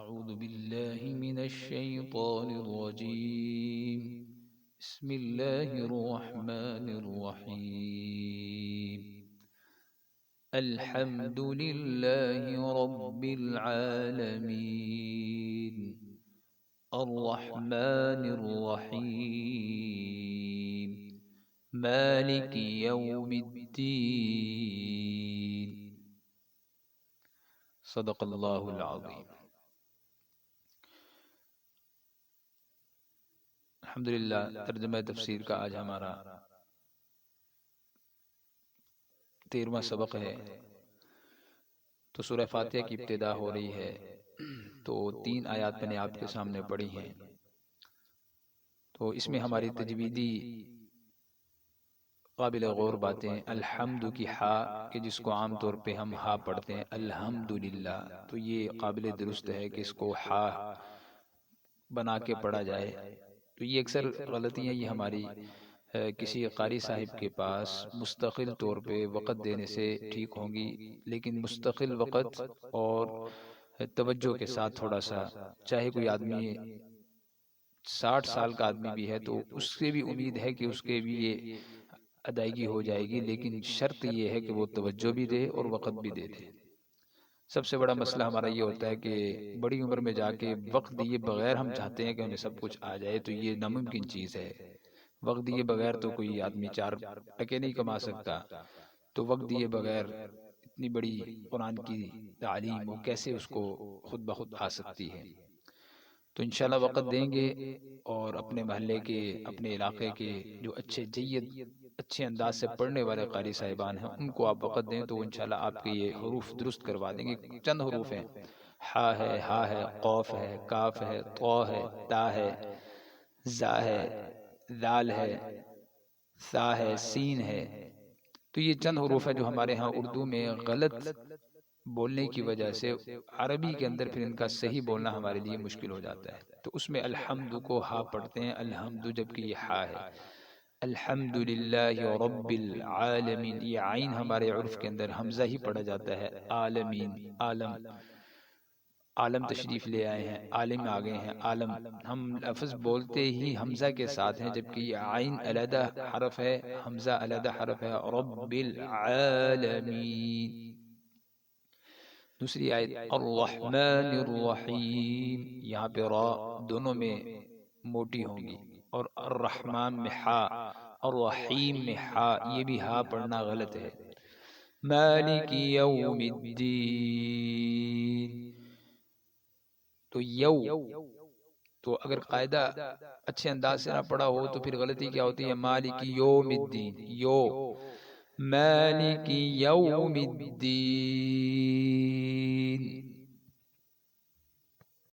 أعوذ بالله من الشيطان الرجيم. بسم الله الرحمن الرحيم. الحمد لله رب العالمين، الرحمن الرحيم، مالك يوم الدين. صدق الله العظيم. الحمدللہ ترجمہ تفسیر کا آج ہمارا 13واں سبق ہے۔ تو سورہ فاتحہ کی ابتدا ہو رہی ہے، تو 3 آیات میں نے آپ کے سامنے پڑھی ہیں۔ تو اس میں ہماری تجویدی قابل غور باتیں الحمد کی ہا کہ جس کو عام طور پہ ہم ہا پڑھتے ہیں الحمدللہ، تو یہ قابل درست ہے کہ اس کو ہا بنا کے پڑھا جائے۔ تو یہ اکثر غلطیاں یہ ہماری کسی قاری صاحب کے پاس مستقل طور پہ وقت دینے سے ٹھیک ہوں گی، لیکن مستقل وقت اور توجہ کے ساتھ تھوڑا سا، چاہے کوئی آدمی 60 سال کا آدمی بھی ہے تو اس سے بھی امید ہے کہ اس کے بھی یہ ادائیگی ہو جائے گی، لیکن شرط یہ ہے کہ وہ توجہ بھی دے اور وقت بھی دے دے۔ سب سے بڑا مسئلہ ہمارا یہ ہوتا ہے کہ بڑی عمر میں جا کے وقت دیے بغیر ہم چاہتے ہیں کہ ہمیں سب کچھ آ جائے، تو یہ ناممکن چیز ہے۔ وقت دیے بغیر تو کوئی آدمی 4 ٹکے نہیں کما سکتا، تو وقت دیے بغیر اتنی بڑی قرآن کی تعلیم وہ کیسے اس کو خود بخود آ سکتی ہے؟ تو انشاءاللہ وقت دیں گے، اور اپنے محلے کے، اپنے علاقے کے جو اچھے انداز سے پڑھنے والے قاری صاحبان ہیں ان کو آپ وقت دیں تو انشاءاللہ آپ کے یہ حروف درست کروا دیں گے۔ چند حروف ہیں، ہا ہے، ہا ہے، قوف ہے، کاف ہے، طا ہے، تا ہے، زا ہے، دال ہے، ثا ہے، سین ہے۔ تو یہ چند حروف ہے جو ہمارے ہاں اردو میں غلط بولنے کی وجہ سے عربی کے اندر پھر ان کا صحیح بولنا ہمارے لیے مشکل ہو جاتا ہے۔ تو اس میں الحمد کو ہا پڑھتے ہیں، الحمد جبکہ یہ ہا ہے۔ الحمد للہ رب العالمین، یہ عین ہمارے عرف کے اندر حمزہ ہی پڑھا جاتا ہے۔ عالمین، عالم، عالم تشریف لے آئے ہیں، عالم آ گئے ہیں، عالم ہم لفظ بولتے ہی حمزہ کے ساتھ ہیں، جبکہ یہ عین علیحدہ حرف ہے، حمزہ علیحدہ حرف ہے۔ رب العالمین۔ دوسری آیت الرحمن الرحیم، یہاں پہ را دونوں میں موٹی ہوں گی، اور الرحمن میں ہا، الرحیم میں ہا، یہ بھی ہا پڑھنا غلط ہے۔ مالک یوم الدین، تو تو اگر قاعدہ اچھے انداز سے نہ پڑھا ہو تو پھر غلطی کیا ہوتی ہے؟ مالک یوم الدین، مالک یوم الدین،